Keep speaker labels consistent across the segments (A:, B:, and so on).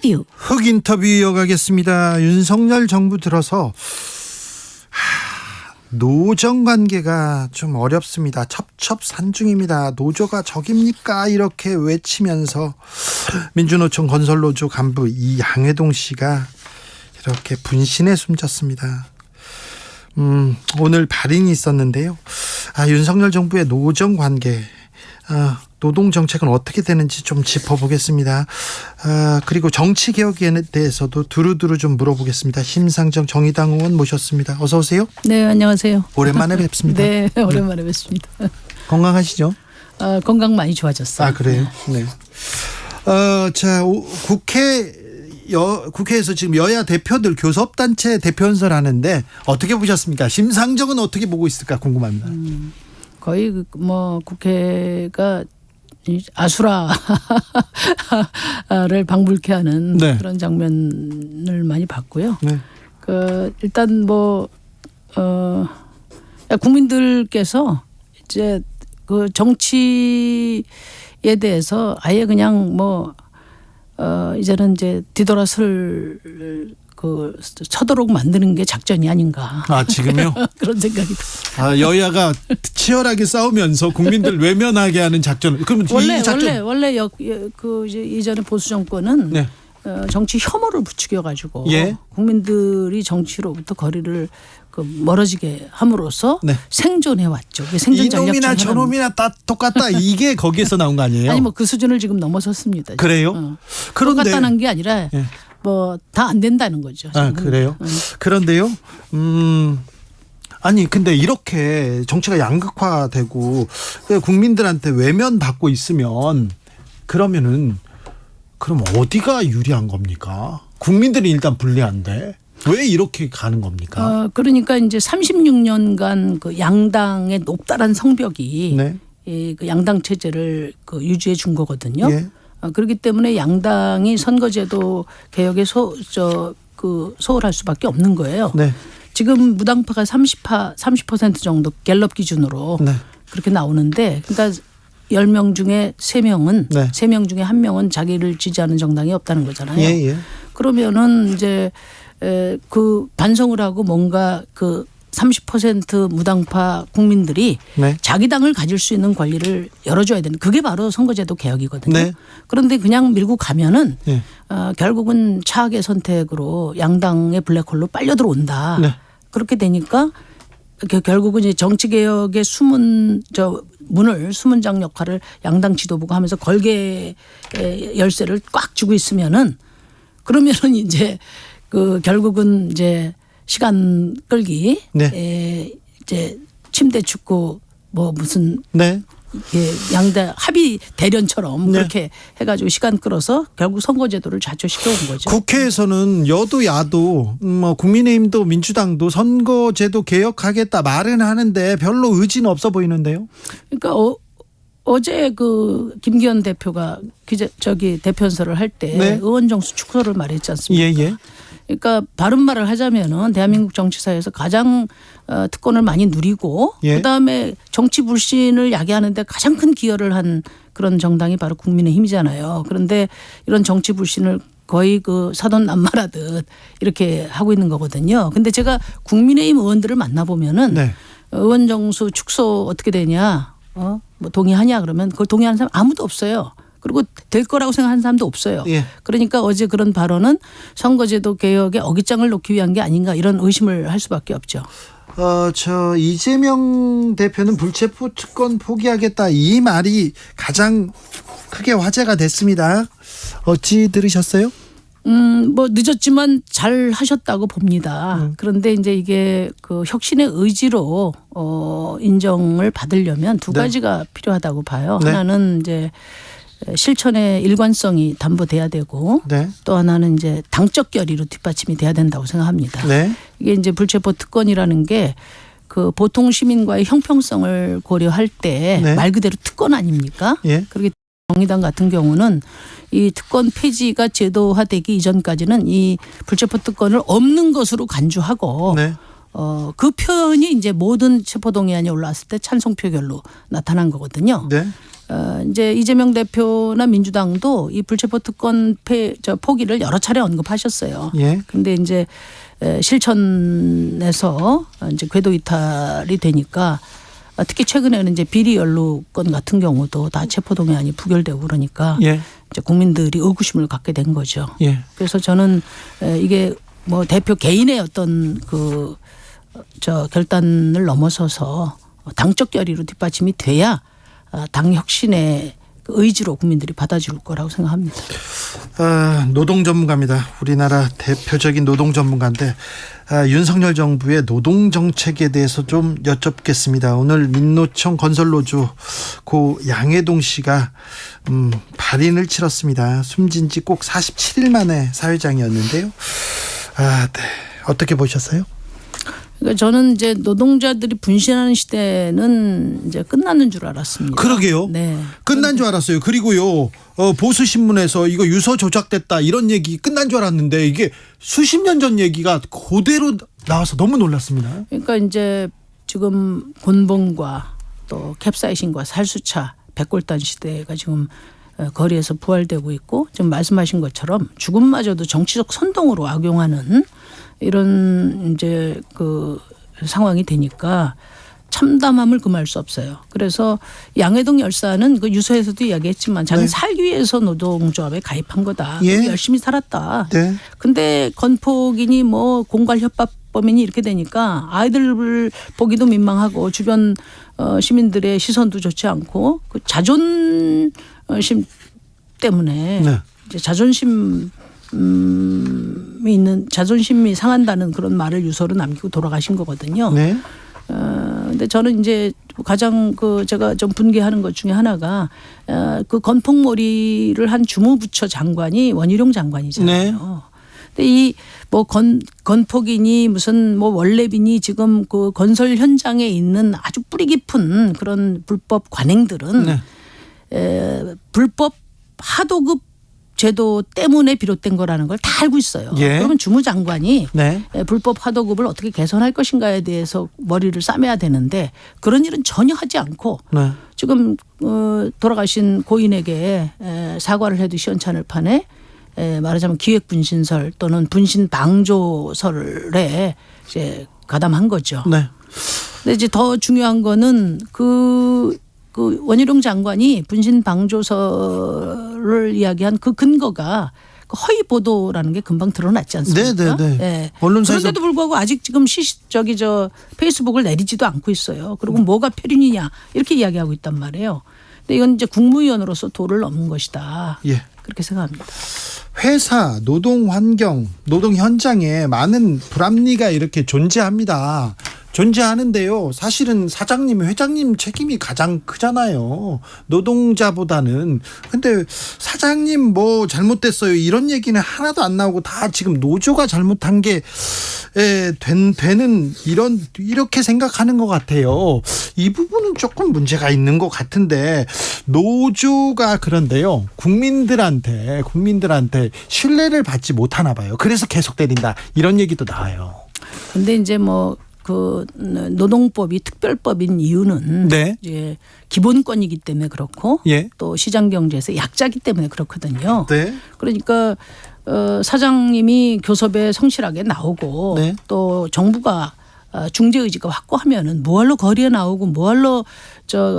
A: 인터뷰.
B: 흑 인터뷰 이어가겠습니다. 윤석열 정부 들어서 노정 관계가 좀 어렵습니다. 첩첩산중입니다. 노조가 적입니까? 이렇게 외치면서 민주노총 건설노조 간부 양회동 씨가 이렇게 분신에 숨졌습니다. 오늘 발인이 있었는데요. 윤석열 정부의 노정 관계, 노동 정책은 어떻게 되는지 좀 짚어보겠습니다. 그리고 정치 개혁에 대해서도 두루두루 좀 물어보겠습니다. 심상정 정의당 의원 모셨습니다. 어서 오세요.
A: 네, 안녕하세요.
B: 오랜만에 뵙습니다.
A: 네, 오랜만에 뵙습니다.
B: 건강하시죠?
A: 건강 많이 좋아졌어요.
B: 그래요? 네. 자, 국회에서 지금 여야 대표들 교섭단체 대표 연설하는데 어떻게 보셨습니까? 심상정은 어떻게 보고 있을까 궁금합니다.
A: 거의 뭐 국회가 아수라를 방불케 하는
B: 네.
A: 그런 장면을 많이 봤고요.
B: 네.
A: 일단 국민들께서 이제 그 정치에 대해서 아예 그냥 이제는 이제 뒤돌아설 쳐도록 만드는 게 작전이 아닌가.
B: 지금요?
A: 그런 생각이 들어요.
B: 여야가 치열하게 싸우면서 국민들 외면하게 하는 작전. 그러면 이 작전
A: 원래 이전에 보수 정권은
B: 네.
A: 정치 혐오를 부추겨가지고
B: 예.
A: 국민들이 정치로부터 거리를 멀어지게 함으로써
B: 네.
A: 생존해 왔죠. 생존 전략
B: 이놈이나
A: 중에
B: 저놈이나 다 똑같다. 이게 거기에서 나온 거 아니에요?
A: 아니 그 수준을 지금 넘어섰습니다. 지금.
B: 그래요? 그런데
A: 똑같다는 게 아니라
B: 예.
A: 다 안 된다는 거죠.
B: 그래요? 그런데요. 근데 이렇게 정치가 양극화되고 국민들한테 외면받고 있으면 그럼 어디가 유리한 겁니까? 국민들이 일단 불리한데 왜 이렇게 가는 겁니까?
A: 그러니까 이제 36년간 그 양당의 높다란 성벽이
B: 네.
A: 그 양당 체제를 유지해 준 거거든요.
B: 예.
A: 그렇기 때문에 양당이 선거제도 개혁에 소홀할 수밖에 없는 거예요.
B: 네.
A: 지금 무당파가 30% 정도 갤럽 기준으로
B: 네.
A: 그렇게 나오는데, 그러니까 10명 중에 3명은
B: 네.
A: 3명 중에 1명은 자기를 지지하는 정당이 없다는 거잖아요.
B: 예.
A: 그러면은 이제 반성을 하고 뭔가 30% 무당파 국민들이
B: 네.
A: 자기 당을 가질 수 있는 권리를 열어줘야 되는, 그게 바로 선거제도 개혁이거든요.
B: 네.
A: 그런데 그냥 밀고 가면은
B: 네.
A: 결국은 차악의 선택으로 양당의 블랙홀로 빨려 들어온다.
B: 네.
A: 그렇게 되니까 결국은 이제 정치 개혁의 숨은 역할을 양당 지도부가 하면서 걸개 열쇠를 꽉 쥐고 있으면은, 그러면은 이제 결국은 이제 시간 끌기,
B: 네.
A: 이제 침대 축구 무슨
B: 네.
A: 양대 합의 대련처럼
B: 네.
A: 그렇게 해가지고 시간 끌어서 결국 선거제도를 좌초시켜 온 거죠.
B: 국회에서는 여도 야도 국민의힘도 민주당도 선거제도 개혁하겠다 말은 하는데 별로 의지는 없어 보이는데요.
A: 그러니까 어제 김기현 대표가 대표연설을 할 때
B: 네.
A: 의원 정수 축소를 말했지 않습니까?
B: 예.
A: 그러니까 바른 말을 하자면은 대한민국 정치사에서 가장 특권을 많이 누리고,
B: 예.
A: 그다음에 정치 불신을 야기하는데 가장 큰 기여를 한 그런 정당이 바로 국민의힘이잖아요. 그런데 이런 정치 불신을 거의 사돈 남말하듯 이렇게 하고 있는 거거든요. 근데 제가 국민의힘 의원들을 만나보면은
B: 네.
A: 의원 정수 축소 어떻게 되냐, 동의하냐 그러면 그걸 동의하는 사람 아무도 없어요. 그리고 될 거라고 생각하는 사람도 없어요.
B: 예.
A: 그러니까 어제 그런 발언은 선거제도 개혁에 어깃장을 놓기 위한 게 아닌가, 이런 의심을 할 수밖에 없죠.
B: 이재명 대표는 불체포 특권 포기하겠다, 이 말이 가장 크게 화제가 됐습니다. 어찌 들으셨어요?
A: 늦었지만 잘 하셨다고 봅니다. 그런데 이제 이게 혁신의 의지로 인정을 받으려면 두
B: 네.
A: 가지가 필요하다고 봐요.
B: 네.
A: 하나는 이제 실천의 일관성이 담보돼야 되고,
B: 네.
A: 또 하나는 이제 당적 결의로 뒷받침이 돼야 된다고 생각합니다.
B: 네.
A: 이게 이제 불체포 특권이라는 게 보통 시민과의 형평성을 고려할 때 말
B: 네.
A: 그대로 특권 아닙니까?
B: 예.
A: 그렇기 때문에 정의당 같은 경우는 이 특권 폐지가 제도화되기 이전까지는 이 불체포 특권을 없는 것으로 간주하고,
B: 네.
A: 그 표현이 이제 모든 체포동의안이 올라왔을 때 찬성 표결로 나타난 거거든요.
B: 네.
A: 이제 이재명 대표나 민주당도 이 불체포 특권 포기를 여러 차례 언급하셨어요.
B: 예.
A: 근데 이제 실천에서 이제 궤도 이탈이 되니까 특히 최근에는 이제 비리 연루건 같은 경우도 다 체포동의안이 부결되고 그러니까
B: 예.
A: 이제 국민들이 의구심을 갖게 된 거죠.
B: 예.
A: 그래서 저는 이게 뭐 대표 개인의 어떤 결단을 넘어서서 당적 결의로 뒷받침이 돼야 당 혁신의 의지로 국민들이 받아줄 거라고 생각합니다.
B: 노동 전문가입니다. 우리나라 대표적인 노동 전문가인데 윤석열 정부의 노동 정책에 대해서 좀 여쭙겠습니다. 오늘 민노총 건설노조 고 양해동 씨가 발인을 치렀습니다. 숨진 지 꼭 47일 만에 사회장이었는데요. 네. 어떻게 보셨어요?
A: 그러니까 저는 이제 노동자들이 분신하는 시대는 이제 끝나는 줄 알았습니다.
B: 그러게요.
A: 네.
B: 끝난 줄 알았어요. 그리고요, 보수 신문에서 이거 유서 조작됐다 이런 얘기 끝난 줄 알았는데 이게 수십 년 전 얘기가 그대로 나와서 너무 놀랐습니다.
A: 그러니까 이제 지금 곤봉과 또 캡사이신과 살수차, 백골단 시대가 지금 거리에서 부활되고 있고 지금 말씀하신 것처럼 죽음마저도 정치적 선동으로 악용하는 이런 이제 상황이 되니까 참담함을 금할 수 없어요. 그래서 양해동 열사는 그 유서에서도 이야기했지만 자기는 살기 위해서 노동조합에 가입한 거다.
B: 예.
A: 열심히 살았다.
B: 네.
A: 근데 건폭이니 뭐 공갈 협박범이니 이렇게 되니까 아이들 보기도 민망하고 주변 시민들의 시선도 좋지 않고 그 자존심 때문에
B: 네.
A: 이제 자존심이 상한다는 그런 말을 유서로 남기고 돌아가신 거거든요.
B: 네.
A: 근데 저는 이제 가장 제가 좀 분개하는 것 중에 하나가 그 건폭몰이를 한 주무부처 장관이 원희룡 장관이잖아요.
B: 네.
A: 근데 이 뭐 건폭이니 무슨 뭐 원래비니 지금 그 건설 현장에 있는 아주 뿌리 깊은 그런 불법 관행들은
B: 네.
A: 불법 하도급 제도 때문에 비롯된 거라는 걸 다 알고 있어요.
B: 예.
A: 그러면 주무장관이
B: 네.
A: 불법 하도급을 어떻게 개선할 것인가에 대해서 머리를 싸매야 되는데 그런 일은 전혀 하지 않고
B: 네.
A: 지금 돌아가신 고인에게 사과를 해도 시원찮을 판에 말하자면 기획분신설 또는 분신방조설에 이제 가담한 거죠.
B: 네.
A: 근데 이제 더 중요한 거는 그 원희룡 장관이 분신방조설을 이야기한 그 근거가 그 허위 보도라는 게 금방 드러났지 않습니까?
B: 네.
A: 네.
B: 언론사에서
A: 그런데도 불구하고 아직 지금 페이스북을 내리지도 않고 있어요. 그리고 뭐가 표륜이냐 이렇게 이야기하고 있단 말이에요. 근데 이건 이제 국무위원으로서 도를 넘은 것이다.
B: 예.
A: 그렇게 생각합니다.
B: 회사, 노동 환경, 노동 현장에 많은 불합리가 이렇게 존재하는데요. 사실은 사장님, 회장님 책임이 가장 크잖아요. 노동자보다는. 근데 사장님 뭐 잘못됐어요. 이런 얘기는 하나도 안 나오고 다 지금 노조가 잘못한 게 되는 이렇게 생각하는 것 같아요. 이 부분은 조금 문제가 있는 것 같은데 노조가 그런데요. 국민들한테 신뢰를 받지 못하나 봐요. 그래서 계속 때린다. 이런 얘기도 나와요.
A: 근데 이제 노동법이 특별법인 이유는
B: 네.
A: 이제 기본권이기 때문에 그렇고
B: 예.
A: 또 시장 경제에서 약자기 때문에 그렇거든요.
B: 네.
A: 그러니까 사장님이 교섭에 성실하게 나오고
B: 네.
A: 또 정부가 중재 의지가 확고하면은 뭐할로 거리에 나오고 뭐할로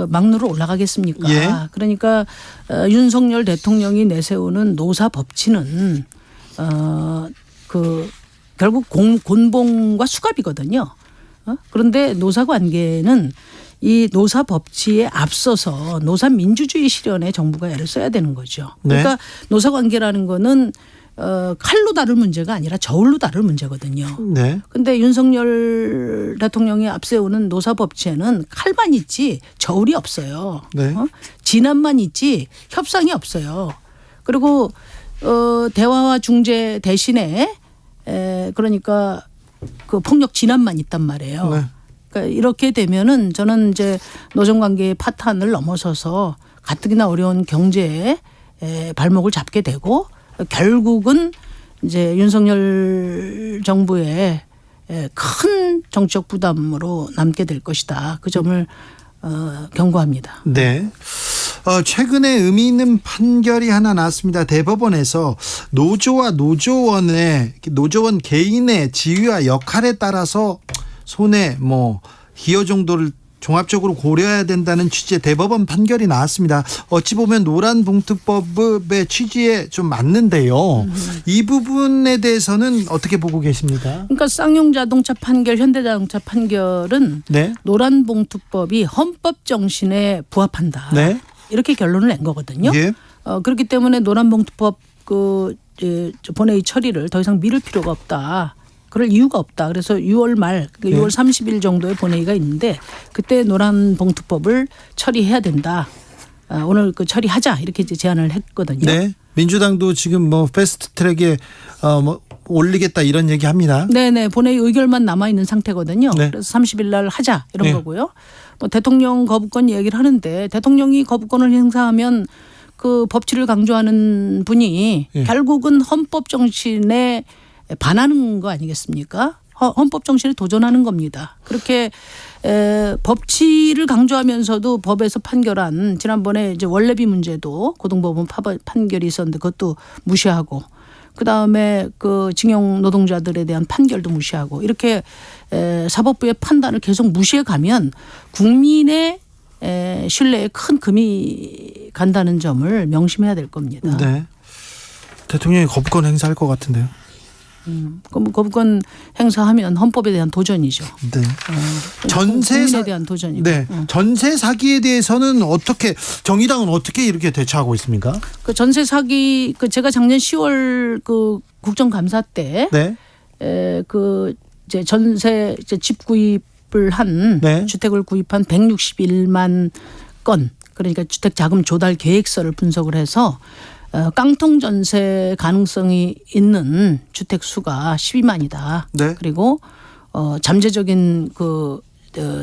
A: 막루로 올라가겠습니까?
B: 예.
A: 그러니까 윤석열 대통령이 내세우는 노사 법치는 결국 곤봉과 수갑이거든요. 그런데 노사 관계는 이 노사 법치에 앞서서 노사 민주주의 실현에 정부가 애를 써야 되는 거죠. 그러니까
B: 네.
A: 노사 관계라는 거는 칼로 다룰 문제가 아니라 저울로 다룰 문제거든요.
B: 네.
A: 근데 윤석열 대통령이 앞세우는 노사 법치에는 칼만 있지 저울이 없어요.
B: 네.
A: 진압만 있지 협상이 없어요. 그리고 대화와 중재 대신에 그러니까 그 폭력 진압만 있단 말이에요.
B: 네.
A: 그러니까 이렇게 되면은 저는 이제 노정 관계의 파탄을 넘어서서 가뜩이나 어려운 경제에 발목을 잡게 되고 결국은 이제 윤석열 정부의 큰 정치적 부담으로 남게 될 것이다. 그 점을 경고합니다.
B: 네. 최근에 의미 있는 판결이 하나 나왔습니다. 대법원에서 노조와 노조원 개인의 지위와 역할에 따라서 손해 기여 정도를 종합적으로 고려해야 된다는 취지의 대법원 판결이 나왔습니다. 어찌 보면 노란봉투법의 취지에 좀 맞는데요. 이 부분에 대해서는 어떻게 보고 계십니까?
A: 그러니까 쌍용자동차 판결, 현대자동차 판결은
B: 네.
A: 노란봉투법이 헌법 정신에 부합한다.
B: 네.
A: 이렇게 결론을 낸 거거든요.
B: 예.
A: 그렇기 때문에 노란봉투법 본회의 처리를 더 이상 미룰 필요가 없다. 그럴 이유가 없다. 그래서 6월 말, 그러니까 6월 30일 정도의 본회의가 있는데 그때 노란봉투법을 처리해야 된다. 오늘 처리하자 이렇게 이제 제안을 했거든요.
B: 네. 민주당도 지금 패스트트랙에 올리겠다 이런 얘기합니다.
A: 네네. 본회의 의결만 남아 있는 상태거든요.
B: 네.
A: 그래서 30일 날 하자 이런
B: 네.
A: 거고요. 대통령 거부권 얘기를 하는데 대통령이 거부권을 행사하면 그 법치를 강조하는 분이
B: 네.
A: 결국은 헌법 정신에 반하는 거 아니겠습니까? 헌법 정신에 도전하는 겁니다. 그렇게 법치를 강조하면서도 법에서 판결한 지난번에 이제 원래비 문제도 고등법원 판결이 있었는데 그것도 무시하고 그다음에 그 징용 노동자들에 대한 판결도 무시하고 이렇게 사법부의 판단을 계속 무시해 가면 국민의 신뢰에 큰 금이 간다는 점을 명심해야 될 겁니다.
B: 네. 대통령이 거부권 행사할 것 같은데요.
A: 그럼 거부권 행사하면 헌법에 대한 도전이죠.
B: 네.
A: 국민에 대한 도전이고.
B: 네. 전세 사기에 대해서는 정의당은 어떻게 이렇게 대처하고 있습니까?
A: 그 전세 사기 제가 작년 10월 그 국정감사 때
B: 네.
A: 이제 전세 집 구입을 한
B: 네.
A: 주택을 구입한 161만 건 그러니까 주택 자금 조달 계획서를 분석을 해서 깡통 전세 가능성이 있는 주택 수가 12만이다.
B: 네.
A: 그리고 잠재적인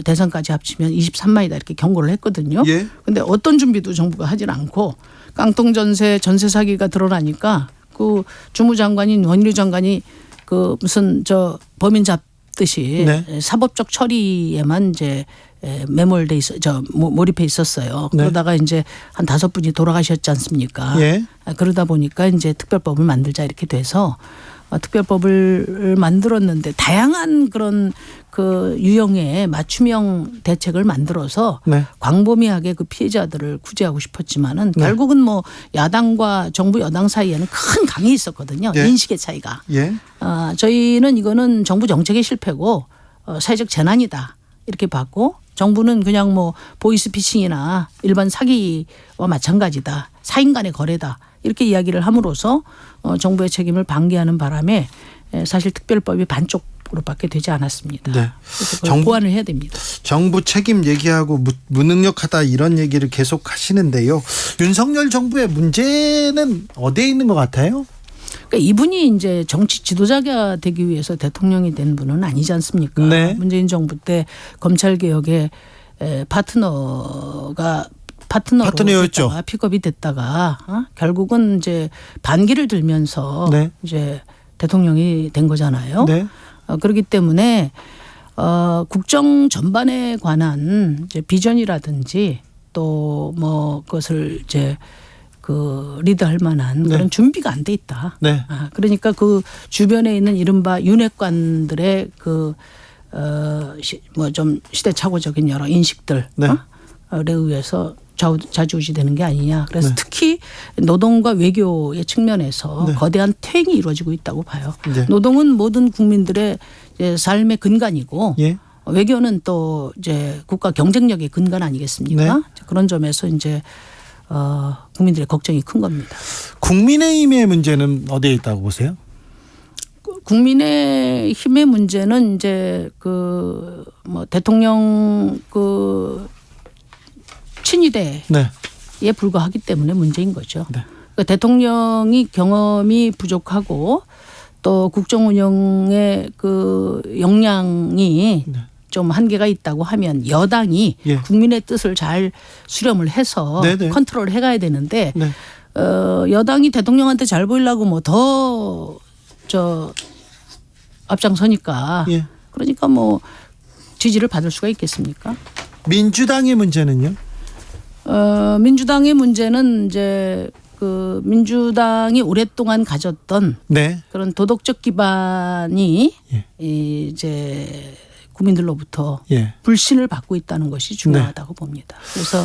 A: 대상까지 합치면 23만이다 이렇게 경고를 했거든요.
B: 예.
A: 근데 어떤 준비도 정부가 하질 않고 깡통 전세 사기가 드러나니까 그 주무장관인 원희룡 장관이 무슨 범인 잡듯이
B: 네.
A: 사법적 처리에만 이제 매몰돼 몰입해 있었어요.
B: 네.
A: 그러다가 이제 한 5분이 돌아가셨지 않습니까?
B: 예.
A: 그러다 보니까 이제 특별법을 만들자 이렇게 돼서 특별법을 만들었는데 다양한 그런 유형의 맞춤형 대책을 만들어서
B: 네.
A: 광범위하게 그 피해자들을 구제하고 싶었지만은
B: 네.
A: 결국은 야당과 정부 여당 사이에는 큰 강이 있었거든요.
B: 예.
A: 인식의 차이가.
B: 예.
A: 저희는 이거는 정부 정책의 실패고 사회적 재난이다 이렇게 봤고 정부는 그냥 보이스피싱이나 일반 사기와 마찬가지다. 사인 간의 거래다. 이렇게 이야기를 함으로써 정부의 책임을 방기하는 바람에 사실 특별법이 반쪽으로밖에 되지 않았습니다.
B: 네.
A: 그래서 보완을 해야 됩니다.
B: 정부 책임 얘기하고 무능력하다 이런 얘기를 계속 하시는데요. 윤석열 정부의 문제는 어디에 있는 것 같아요?
A: 그러니까 이분이 이제 정치 지도자가 되기 위해서 대통령이 된 분은 아니지 않습니까?
B: 네.
A: 문재인 정부 때 검찰 개혁에 파트너였죠. 픽업이 됐다가 결국은 이제 반기를 들면서
B: 네.
A: 이제 대통령이 된 거잖아요.
B: 네.
A: 그렇기 때문에 국정 전반에 관한 이제 비전이라든지 또 그것을 이제 리드할 만한
B: 네.
A: 그런 준비가 안 돼 있다.
B: 네.
A: 그러니까 그 주변에 있는 이른바 윤핵관들의 좀 시대착오적인 여러 인식들
B: 네.
A: 에 의해서 좌지우지되는 게 아니냐. 그래서
B: 네.
A: 특히 노동과 외교의 측면에서
B: 네.
A: 거대한 퇴행이 이루어지고 있다고 봐요.
B: 네.
A: 노동은 모든 국민들의 이제 삶의 근간이고
B: 예.
A: 외교는 또 이제 국가 경쟁력의 근간 아니겠습니까?
B: 네.
A: 그런 점에서 이제 국민들의 걱정이 큰 겁니다.
B: 국민의힘의 문제는 어디에 있다고 보세요?
A: 국민의힘의 문제는 이제 대통령 친위대에
B: 네.
A: 불과하기 때문에 문제인 거죠.
B: 네.
A: 그러니까 대통령이 경험이 부족하고 또 국정 운영의 역량이
B: 네.
A: 좀 한계가 있다고 하면 여당이
B: 예.
A: 국민의 뜻을 잘 수렴을 해서
B: 네네.
A: 컨트롤 해가야 되는데
B: 네.
A: 여당이 대통령한테 잘 보이려고 더 앞장서니까
B: 예.
A: 그러니까 지지를 받을 수가 있겠습니까?
B: 민주당의 문제는요?
A: 민주당의 문제는 이제 그 민주당이 오랫동안 가졌던
B: 네.
A: 그런 도덕적 기반이
B: 예.
A: 이제 국민들로부터
B: 예.
A: 불신을 받고 있다는 것이 중요하다고 봅니다. 그래서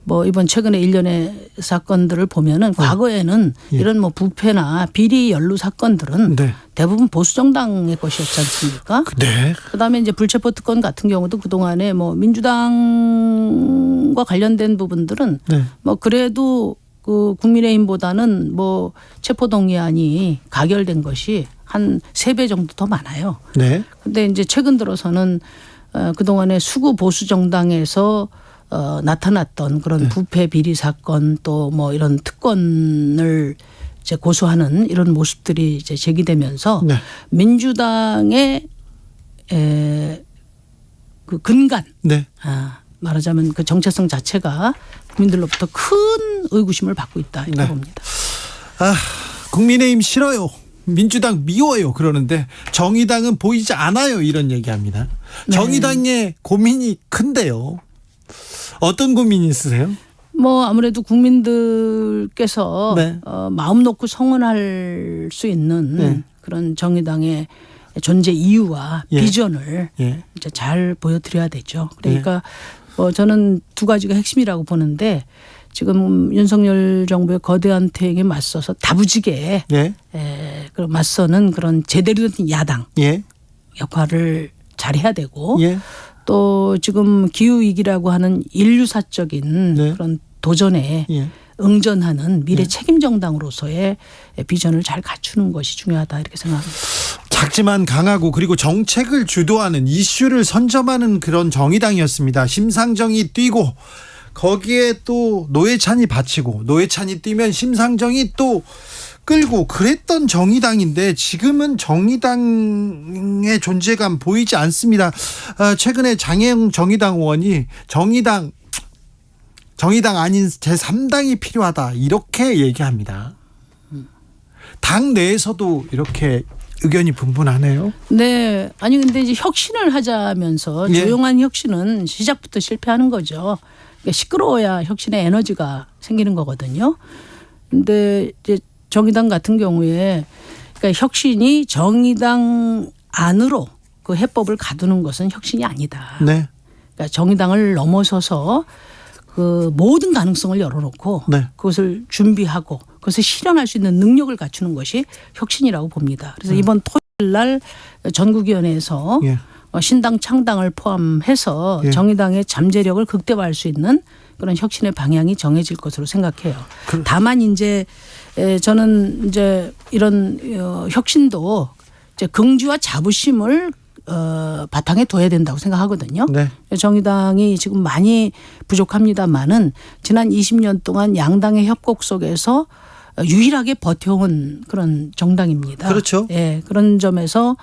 A: 뭐 이번 최근에 일련의 사건들을 보면은 과거에는
B: 예.
A: 이런 뭐 부패나 비리 연루 사건들은
B: 네.
A: 대부분 보수 정당의 것이었지 않습니까?
B: 네.
A: 그다음에 이제 불체포 특권 같은 경우도 그동안에 뭐 민주당과 관련된 부분들은
B: 네.
A: 뭐 그래도 그 국민의힘보다는 뭐 체포동의안이 가결된 것이 한 3배 정도 더 많아요.
B: 네.
A: 근데 이제 최근 들어서는 그동안에 수구 보수 정당에서 나타났던 그런 부패 비리 사건 또 뭐 이런 특권을 이제 고수하는 이런 모습들이 이제 제기되면서
B: 네.
A: 민주당의 그 근간
B: 네.
A: 말하자면 그 정체성 자체가 국민들로부터 큰 의구심을 받고 있다 이렇게
B: 네.
A: 봅니다.
B: 국민의힘 싫어요. 민주당 미워요. 그러는데 정의당은 보이지 않아요. 이런 얘기합니다.
A: 네.
B: 정의당의 고민이 큰데요. 어떤 고민이 있으세요?
A: 뭐 아무래도 국민들께서
B: 네.
A: 마음 놓고 성원할 수 있는
B: 네.
A: 그런 정의당의 존재 이유와
B: 예.
A: 비전을
B: 예.
A: 이제 잘 보여드려야 되죠. 그러니까 뭐 저는 2가지가 핵심이라고 보는데 지금 윤석열 정부의 거대한 퇴행에 맞서서 다부지게
B: 예.
A: 그런 맞서는 그런 제대로 된 야당
B: 예.
A: 역할을 잘해야 되고
B: 예.
A: 또 지금 기후위기라고 하는 인류사적인
B: 네.
A: 그런 도전에
B: 예.
A: 응전하는 미래 책임 정당으로서의 비전을 잘 갖추는 것이 중요하다 이렇게 생각합니다.
B: 작지만 강하고 그리고 정책을 주도하는 이슈를 선점하는 그런 정의당이었습니다. 심상정이 뛰고 거기에 또 노회찬이 받치고 노회찬이 뛰면 심상정이 또 끌고 그랬던 정의당인데 지금은 정의당의 존재감 보이지 않습니다. 최근에 장혜영 정의당 의원이 정의당 아닌 제3당이 필요하다 이렇게 얘기합니다. 당 내에서도 이렇게 의견이 분분하네요.
A: 네. 아니 근데 이제 혁신을 하자면서
B: 예.
A: 조용한 혁신은 시작부터 실패하는 거죠. 그러니까 시끄러워야 혁신의 에너지가 생기는 거거든요. 근데 이제 정의당 같은 경우에 그러니까 혁신이 정의당 안으로 그 해법을 가두는 것은 혁신이 아니다.
B: 네.
A: 그러니까 정의당을 넘어서서 그 모든 가능성을 열어놓고
B: 네.
A: 그것을 준비하고 그것을 실현할 수 있는 능력을 갖추는 것이 혁신이라고 봅니다. 그래서 이번 토요일 날 전국위원회에서
B: 예.
A: 신당 창당을 포함해서
B: 예.
A: 정의당의 잠재력을 극대화할 수 있는 그런 혁신의 방향이 정해질 것으로 생각해요. 다만 이제 저는 이제 이런 혁신도 이제 긍지와 자부심을 바탕에 둬야 된다고 생각하거든요.
B: 네.
A: 정의당이 지금 많이 부족합니다만은 지난 20년 동안 양당의 협곡 속에서 유일하게 버텨온 그런 정당입니다.
B: 그렇죠.
A: 예, 그런 점에서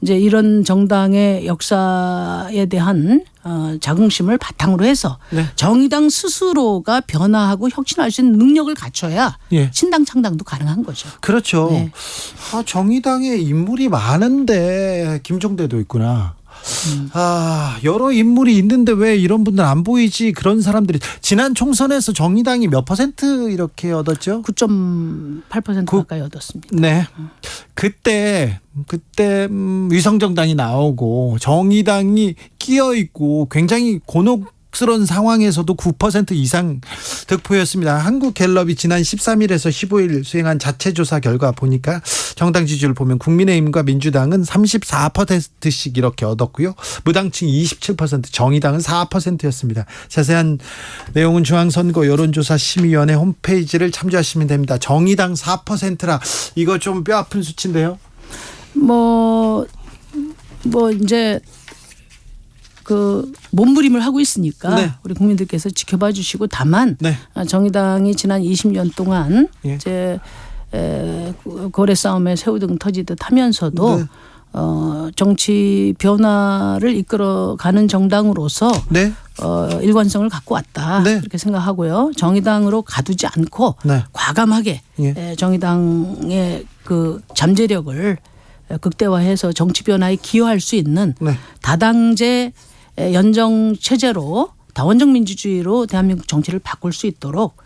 A: 이제 이런 정당의 역사에 대한 자긍심을 바탕으로 해서
B: 네.
A: 정의당 스스로가 변화하고 혁신할 수 있는 능력을 갖춰야
B: 예.
A: 신당 창당도 가능한 거죠.
B: 그렇죠.
A: 네.
B: 정의당에 인물이 많은데 김종대도 있구나. 여러 인물이 있는데 왜 이런 분들 안 보이지? 그런 사람들이 지난 총선에서 정의당이 몇 퍼센트 이렇게 얻었죠?
A: 9.8% 가까이 얻었습니다.
B: 네. 그때 위성정당이 나오고 정의당이 끼어 있고 굉장히 곤혹스러운 상황에서도 9% 이상 득표였습니다. 한국갤럽이 지난 13일에서 15일 수행한 자체조사 결과 보니까 정당 지지율을 보면 국민의힘과 민주당은 34%씩 이렇게 얻었고요. 무당층이 27%, 정의당은 4%였습니다. 자세한 내용은 중앙선거 여론조사 심의위원회 홈페이지를 참조하시면 됩니다. 정의당 4%라 이거 좀 뼈아픈 수치인데요.
A: 뭐 이제 그 몸부림을 하고 있으니까
B: 네.
A: 우리 국민들께서 지켜봐 주시고 다만
B: 네.
A: 정의당이 지난 20년 동안
B: 예.
A: 이제 거래 싸움에 새우등 터지듯 하면서도
B: 네.
A: 정치 변화를 이끌어가는 정당으로서
B: 네.
A: 일관성을 갖고 왔다
B: 네.
A: 이렇게 생각하고요. 정의당으로 가두지 않고
B: 네.
A: 과감하게
B: 예.
A: 정의당의 그 잠재력을 극대화해서 정치 변화에 기여할 수 있는
B: 네.
A: 다당제 연정 체제로 다원적 민주주의로 대한민국 정치를 바꿀 수 있도록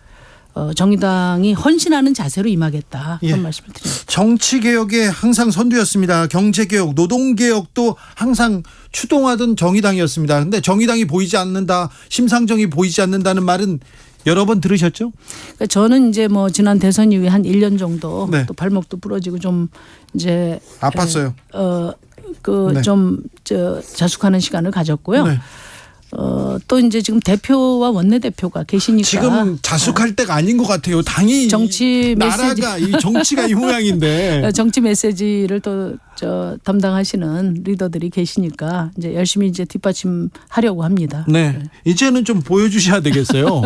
A: 정의당이 헌신하는 자세로 임하겠다. 그런
B: 예.
A: 말씀을 드립니다.
B: 정치 개혁에 항상 선두였습니다. 경제 개혁, 노동 개혁도 항상 추동하던 정의당이었습니다. 근데 정의당이 보이지 않는다, 심상정이 보이지 않는다는 말은 여러 번 들으셨죠?
A: 그러니까 저는 이제 뭐 지난 대선 이후에 한 1년 정도
B: 네.
A: 또 발목도 부러지고 좀 이제
B: 아팠어요. 네.
A: 좀 자숙하는 시간을 가졌고요.
B: 네.
A: 또 이제 지금 대표와 원내대표가 계시니까
B: 지금 자숙할 때가 아닌 것 같아요. 당이
A: 정치 메시지.
B: 나라가 이 정치가 이 모양인데.
A: 정치 메시지를 또 담당하시는 리더들이 계시니까 이제 열심히 이제 뒷받침하려고 합니다.
B: 네, 이제는 좀 보여주셔야 되겠어요.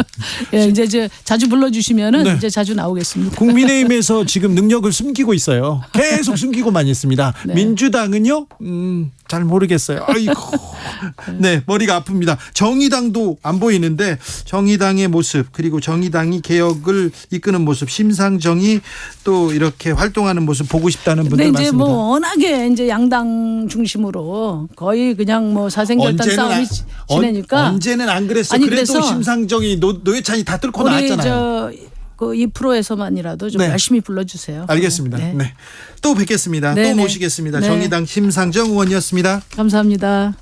A: 예, 이제 자주 불러주시면은
B: 네.
A: 이제 자주 나오겠습니다.
B: 국민의힘에서 지금 능력을 숨기고 있어요. 계속 숨기고만 있습니다.
A: 네.
B: 민주당은요, 잘 모르겠어요. 아이고, 네, 머리가 아픕니다. 정의당도 안 보이는데 정의당의 모습, 그리고 정의당이 개혁을 이끄는 모습, 심상정이 또 이렇게 활동하는 모습 보고 싶다는 분들
A: 근데 이제
B: 많습니다.
A: 뭐 워낙에 이제 양당 중심으로 거의 그냥 뭐 사생결단 싸움이 지내니까
B: 언제는 안 그랬어.
A: 아니,
B: 그래도
A: 그래서
B: 심상정이 노회찬이 다 뚫고
A: 우리
B: 나왔잖아요.
A: 그 2%에서만이라도 좀
B: 네.
A: 열심히 불러주세요.
B: 알겠습니다.
A: 네.
B: 네. 또 뵙겠습니다.
A: 네,
B: 또
A: 네.
B: 모시겠습니다.
A: 네.
B: 정의당 심상정 의원이었습니다.
A: 감사합니다.